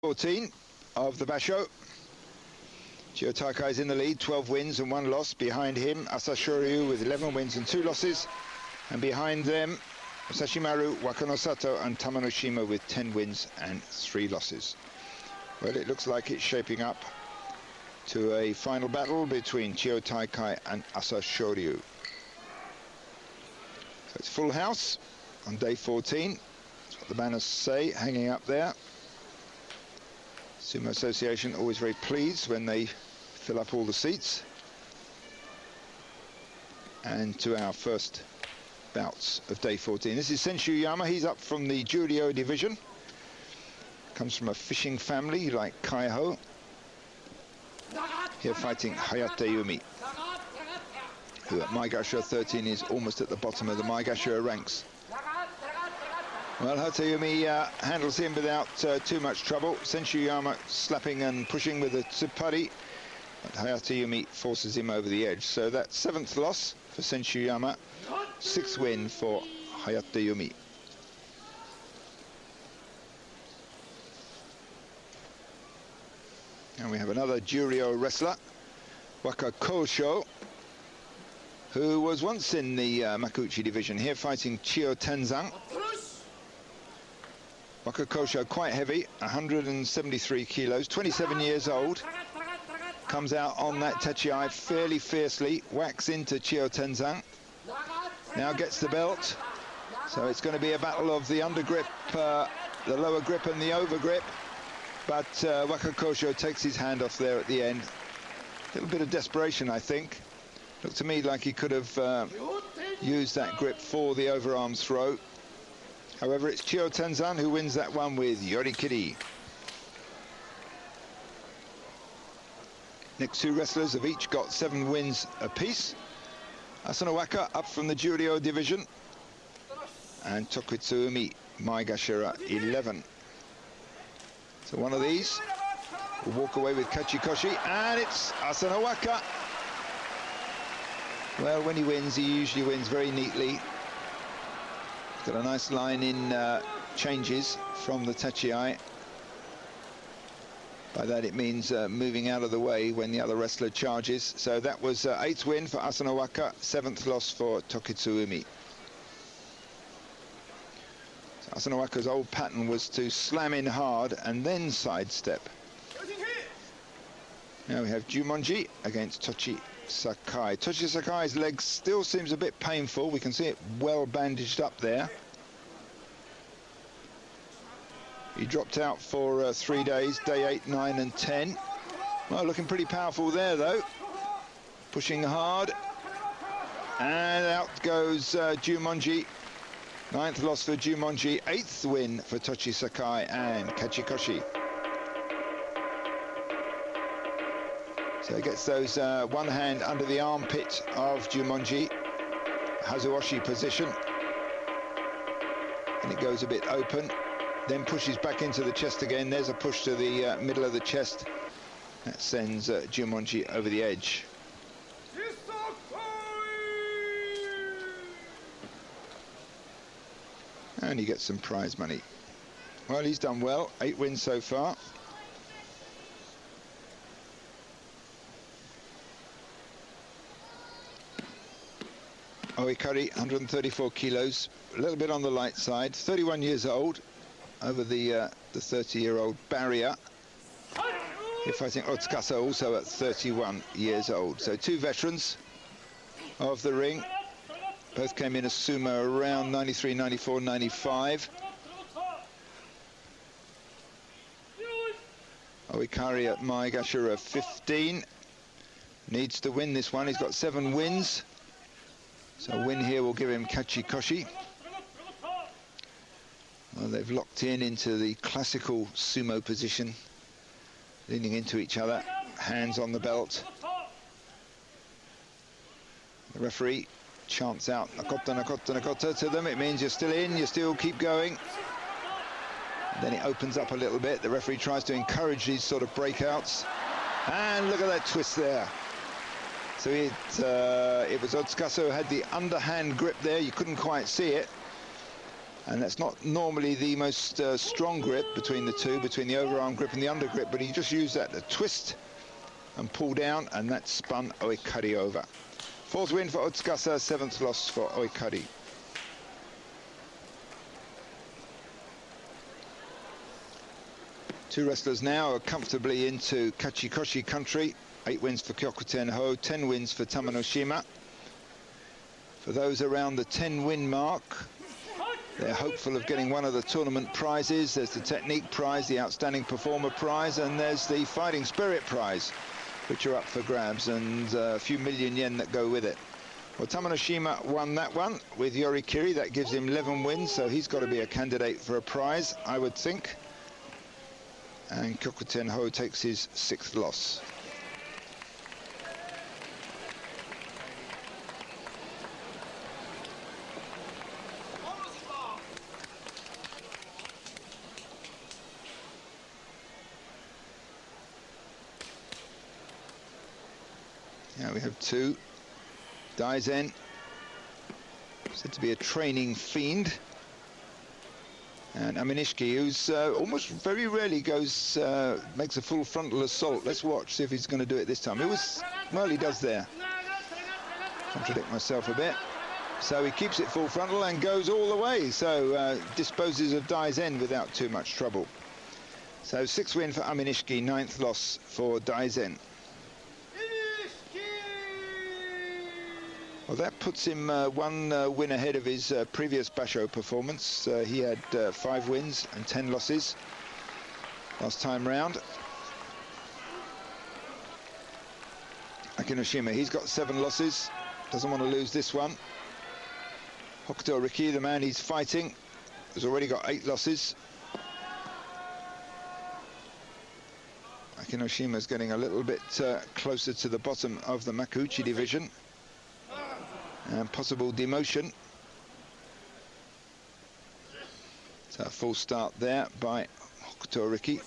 14 of the Basho. Chiyotakae is in the lead, 12 wins and 1 loss. Behind him, Asashoryu with 11 wins and 2 losses. And behind them, Sashimaru, Wakanosato and Tamanoshima with 10 wins and 3 losses. Well, it looks like it's shaping up to a final battle between Chiyotakae and Asashoryu. So it's full house on day 14. That's what the banners say, hanging up there. Sumo Association always very pleased when they fill up all the seats. And to our first bouts of day 14. This is Senshuyama. He's up from the Judo division. Comes from a fishing family like Kaiho. Here fighting Hayateumi, who at Maigashira 13 is almost at the bottom of the Maigashira ranks. Well, Hayateumi handles him without too much trouble. Senshuyama slapping and pushing with a tsupari, but Hayateumi forces him over the edge. So that's 7th loss for Senshuyama, 6th win for Hayateumi. And we have another Juryo wrestler, Wakakosho, who was once in the Makuuchi division, here fighting Chiyotenzan. Wakakosho quite heavy, 173 kilos, 27 years old. Comes out on that tachiai fairly fiercely, whacks into Chiyotenzan. Now gets the belt. So it's going to be a battle of the undergrip, the lower grip and the overgrip. But Wakakosho takes his hand off there at the end. A little bit of desperation, I think. Looked to me like he could have used that grip for the overarm throw. However, it's Chiyotenzan who wins that one with yorikiri. Next 2 wrestlers have each got 7 wins apiece. Asanowaka up from the Juryo division. And Tokitsuumi, Maigashira 11. So one of these will walk away with kachikoshi, and it's Asanowaka. Well, when he wins, he usually wins very neatly. Got a nice line in changes from the tachiai. By that it means moving out of the way when the other wrestler charges. So that was 8th win for Asanowaka, 7th loss for Tokitsuumi. So Asanowaka's old pattern was to slam in hard and then sidestep. Now we have Jumonji against Tochisakae. Tochisakae's leg still seems a bit painful. We can see it well bandaged up there. He dropped out for 3 days, day 8, 9 and 10. Well, looking pretty powerful there though. Pushing hard. And out goes Jumonji. 9th loss for Jumonji, 8th win for Tochisakae and kachikoshi. So he gets those one hand under the armpit of Jumonji, Hazuoshi position. And it goes a bit open, then pushes back into the chest again. There's a push to the middle of the chest. That sends Jumonji over the edge. And he gets some prize money. Well, he's done well, 8 wins so far. Oikari, 134 kilos, a little bit on the light side, 31 years old, over the 30-year-old barrier. Here fighting Otsukasa, also at 31 years old. So 2 veterans of the ring. Both came in as sumo around 93, 94, 95. Oikari at Maigashira 15. Needs to win this one. He's got 7 wins. So a win here will give him kachikoshi. Well, they've locked in into the classical sumo position, leaning into each other, hands on the belt. The referee chants out nakota, nakota, nakota to them. It means you're still in, you still keep going. And then it opens up a little bit. The referee tries to encourage these sort of breakouts. And look at that twist there. So it was Otsukasa who had the underhand grip there. You couldn't quite see it. And that's not normally the most strong grip between the two, between the overarm grip and the under grip, but he just used that to twist and pull down, and that spun Oikari over. 4th win for Otsukasa, 7th loss for Oikari. Two wrestlers now are comfortably into Kachikoshi country. 8 wins for Kyokutenho, 10 wins for Tamanoshima. For those around the 10-win mark, they're hopeful of getting one of the tournament prizes. There's the technique prize, the outstanding performer prize, and there's the fighting spirit prize, which are up for grabs, and a few million yen that go with it. Well, Tamanoshima won that one with yorikiri. That gives him 11 wins, so he's got to be a candidate for a prize, I would think. And Kyokutenho takes his 6th loss. Now we have 2. Daizen, said to be a training fiend. And Aminishiki, who's almost very rarely goes, makes a full frontal assault. Let's watch, see if he's going to do it this time. Well, he does there. Contradict myself a bit. So he keeps it full frontal and goes all the way. So disposes of Daizen without too much trouble. So 6th win for Aminishiki, 9th loss for Daizen. Well, that puts him 1 win ahead of his previous Basho performance. He had 5 wins and 10 losses last time round. Akinoshima, he's got 7 losses, doesn't want to lose this one. Hokutoriki, the man he's fighting, has already got 8 losses. Akinoshima's getting a little bit closer to the bottom of the Makuuchi division. And possible demotion. So a full start there by Hokutoriki,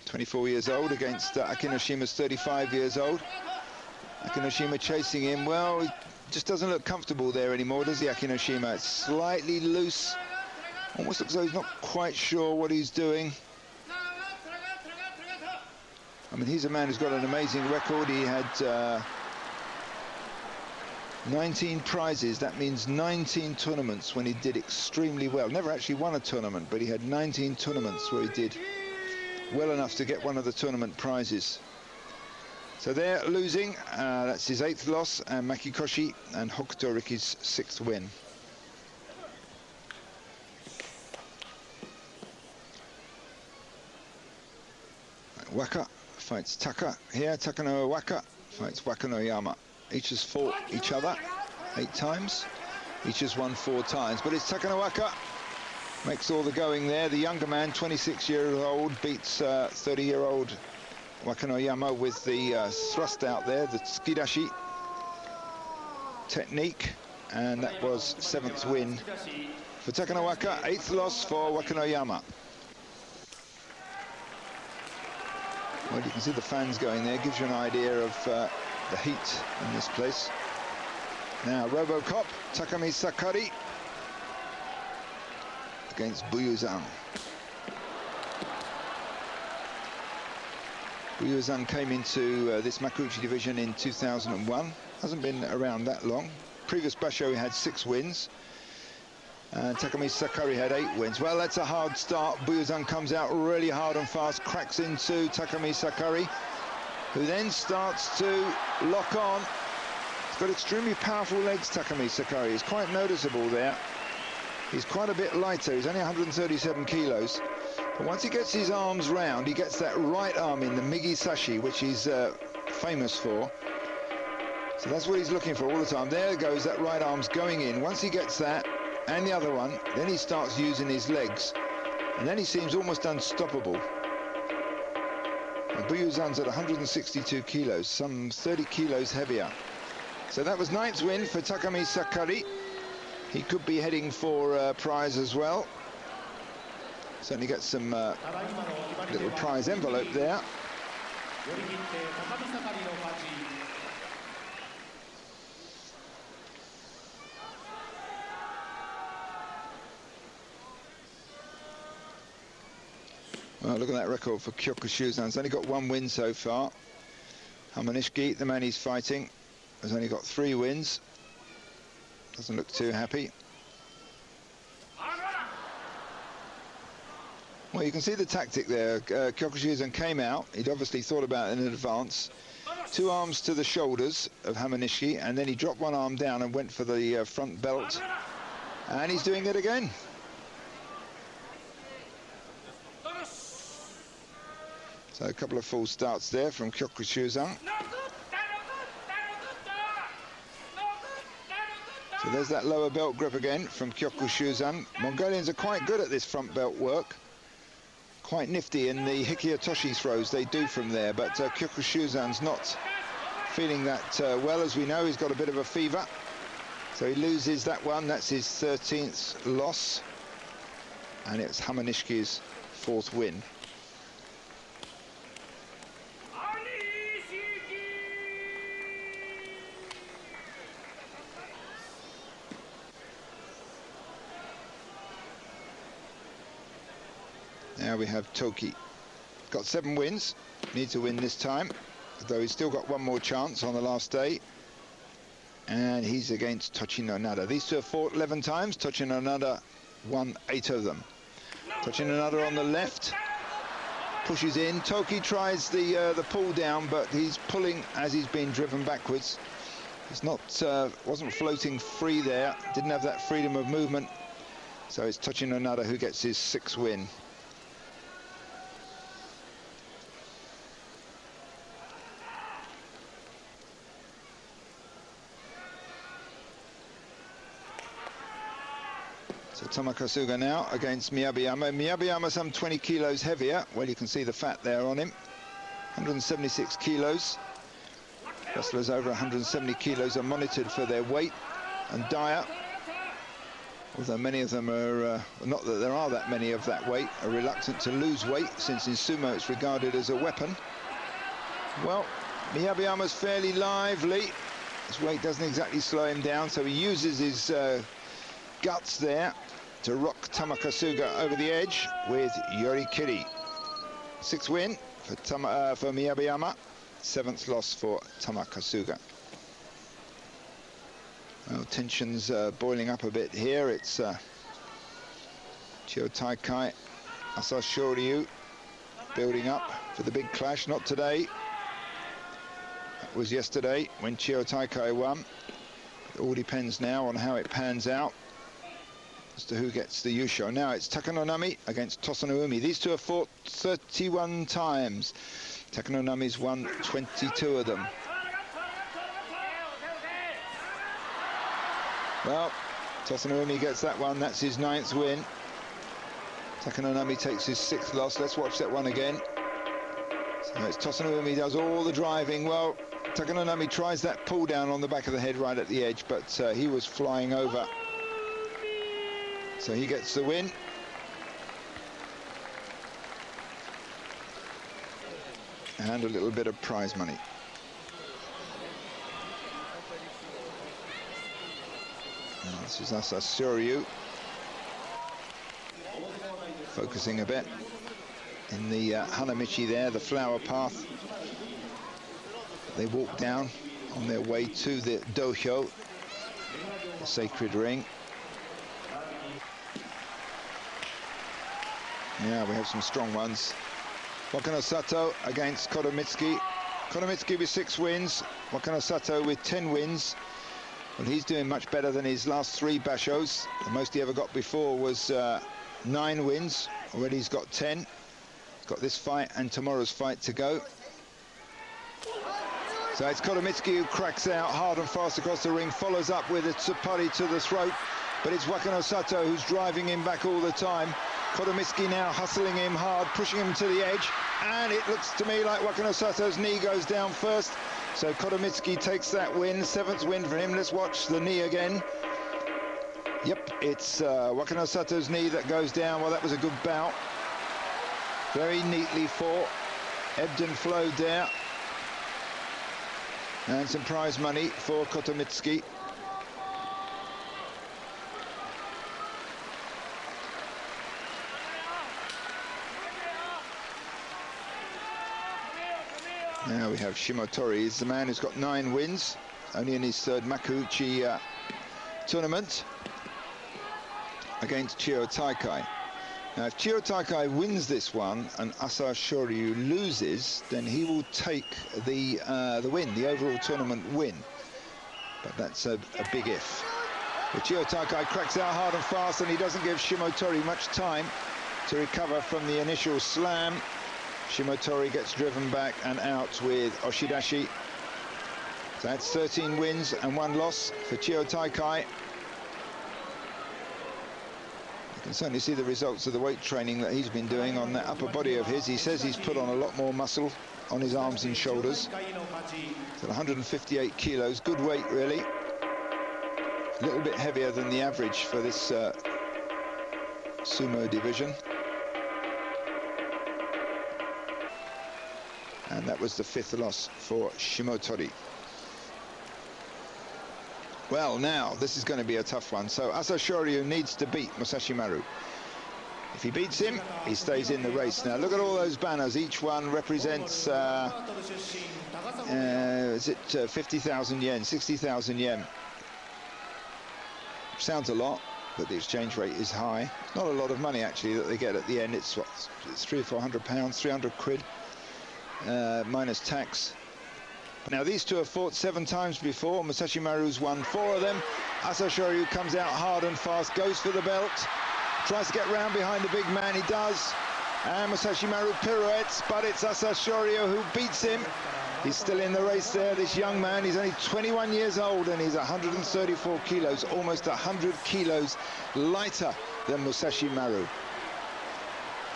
24 years old, against Akinoshima's 35 years old. Akinoshima chasing him. Well, he just doesn't look comfortable there anymore, does he, Akinoshima? It's slightly loose. Almost looks as though he's not quite sure what he's doing. I mean, he's a man who's got an amazing record. He had 19 prizes. That means 19 tournaments when he did extremely well. Never actually won a tournament, but he had 19 tournaments where he did well enough to get one of the tournament prizes. So they're losing. That's his 8th loss, and Makikoshi and Hokutoriki's 6th win. Waka fights Taka here. Takanowaka fights Wakanoyama. Each has fought each other 8 times. Each has won 4 times. But it's Takanowaka makes all the going there. The younger man, 26 years old, beats 30-year-old Wakanoyama with the thrust out there, the tsukidashi technique. And that was 7th win for Takanowaka, 8th loss for Wakanoyama. Well, you can see the fans going there. Gives you an idea of the heat in this place. Now Robocop, Takamisakari against Buyuzan. Buyuzan came into this Makuuchi division in 2001. Hasn't been around that long. Previous Basho he had 6 wins. And Takamisakari had 8 wins. Well, that's a hard start. Buyuzan comes out really hard and fast, cracks into Takamisakari, who then starts to lock on. He's got extremely powerful legs, Takamisakari. He's quite noticeable there. He's quite a bit lighter. He's only 137 kilos. But once he gets his arms round, he gets that right arm in, the Migi Sashi, which he's famous for. So that's what he's looking for all the time. There goes, that right arm's going in. Once he gets that, and the other one, then he starts using his legs. And then he seems almost unstoppable. And Buyuzan's at 162 kilos, some 30 kilos heavier. So that was 9th win for Takamisakari. He could be heading for a prize as well. Certainly get some little prize envelope there. Well, look at that record for Kyokushuzan. He's only got 1 win so far. Hamanishiki, the man he's fighting, has only got 3 wins. Doesn't look too happy. Well, you can see the tactic there. Kyokushuzan came out. He'd obviously thought about it in advance. 2 arms to the shoulders of Hamanishiki, and then he dropped 1 arm down and went for the front belt. And he's doing it again. So a couple of false starts there from Kyokushuzan. So there's that lower belt grip again from Kyokushuzan. Mongolians are quite good at this front belt work. Quite nifty in the hikiotoshi throws they do from there, but Kyokushuzan's not feeling that well. As we know, he's got a bit of a fever. So he loses that one. That's his 13th loss. And it's Hamanishiki's 4th win. Now we have Toki. Got 7 wins. Needs to win this time, though he's still got 1 more chance on the last day. And he's against Tochino Nada. These 2 have fought 11 times. Tochino Nada won 8 of them. Tochino Nada on the left. Pushes in. Toki tries the pull down, but he's pulling as he's being driven backwards. He's not, wasn't floating free there. Didn't have that freedom of movement. So it's Tochino Nada who gets his 6th win. So Tamakasuga now against Miyabayama. Miyabayama some 20 kilos heavier. Well, you can see the fat there on him. 176 kilos. Wrestlers over 170 kilos are monitored for their weight and diet. Although many of them are, not that there are that many of that weight, are reluctant to lose weight, since in sumo it's regarded as a weapon. Well, Miyabayama's fairly lively. His weight doesn't exactly slow him down, so he uses his guts there to rock Tamakasuga over the edge with yorikiri. 6th win for Miyabayama, 7th loss for Tamakasuga. Well, tensions boiling up a bit here. It's Chiyotaikai, Asashoryu building up for the big clash. Not today. That was yesterday when Chiyotaikai won. It all depends now on how it pans out as to who gets the Yusho. Now it's Takanonami against Tosanumi. These 2 have fought 31 times. Takanonami's won 22 of them. Well, Tosanumi gets that one. That's his 9th win. Takanonami takes his 6th loss. Let's watch that one again. So it's Tosanumi does all the driving. Well, Takanonami tries that pull down on the back of the head right at the edge, but he was flying over. So he gets the win. And a little bit of prize money. And this is Asashoryu. Focusing a bit in the Hanamichi there, the flower path. They walk down on their way to the dohyo, the sacred ring. Yeah, we have some strong ones. Wakano Sato against Kotomitsuki. Kotomitsuki with 6 wins. Wakano Sato with 10 wins. Well, he's doing much better than his last 3 bashos. The most he ever got before was 9 wins. Already he's got 10. He's got this fight and tomorrow's fight to go. So it's Kotomitsuki who cracks out hard and fast across the ring, follows up with a tsupari to the throat. But it's Wakano Sato who's driving him back all the time. Kotomitsuki now hustling him hard, pushing him to the edge, and it looks to me like Wakano Sato's knee goes down first. So Kotomitsuki takes that win, 7th win for him. Let's watch the knee again. Yep, it's Wakano Sato's knee that goes down. Well, that was a good bout. Very neatly fought. Ebbed and flowed there. And some prize money for Kotomitsuki. Now we have Shimotori. He's the man who's got 9 wins, only in his third Makuuchi tournament against Chiyotakae. Now, if Chiyotakae wins this one and Asashoryu loses, then he will take the win, the overall tournament win. But that's a big if. But Chiyotakae cracks out hard and fast, and he doesn't give Shimotori much time to recover from the initial slam. Shimotori gets driven back and out with oshidashi. So that's 13 wins and 1 loss for Chiyotakae. You can certainly see the results of the weight training that he's been doing on that upper body of his. He says he's put on a lot more muscle on his arms and shoulders. So 158 kilos, good weight really. A little bit heavier than the average for this sumo division. And that was the 5th loss for Shimotori. Well, now, this is going to be a tough one. So Asashoryu needs to beat Musashi Maru. If he beats him, he stays in the race. Now, look at all those banners. Each one represents, is it 50,000 yen, 60,000 yen? Sounds a lot, but the exchange rate is high. Not a lot of money, actually, that they get at the end. It's, what, it's £300 or £400, 300 quid. Minus tax. Now these two have fought 7 times before. Musashi Maru's won 4 of them. Asashoryu comes out hard and fast, goes for the belt, tries to get round behind the big man. He does, and Musashi Maru pirouettes, but it's Asashoryu who beats him. He's still in the race there, this young man. He's only 21 years old and he's 134 kilos, almost 100 kilos lighter than Musashi Maru.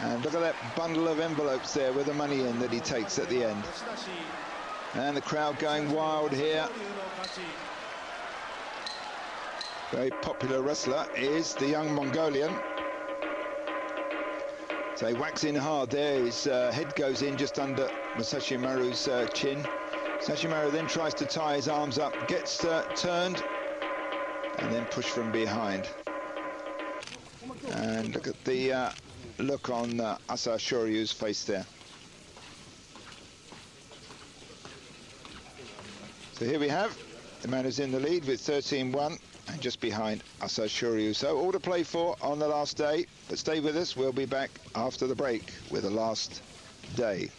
And look at that bundle of envelopes there with the money in that he takes at the end. And the crowd going wild here. Very popular wrestler is the young Mongolian. So he whacks in hard there. His head goes in just under Musashi Maru's chin. Musashi Maru then tries to tie his arms up, gets turned, and then pushed from behind. And look at the look on Asashoryu's face there. So here we have the man who's in the lead with 13-1 and just behind Asashoryu. So all to play for on the last day, but stay with us. We'll be back after the break with the last day.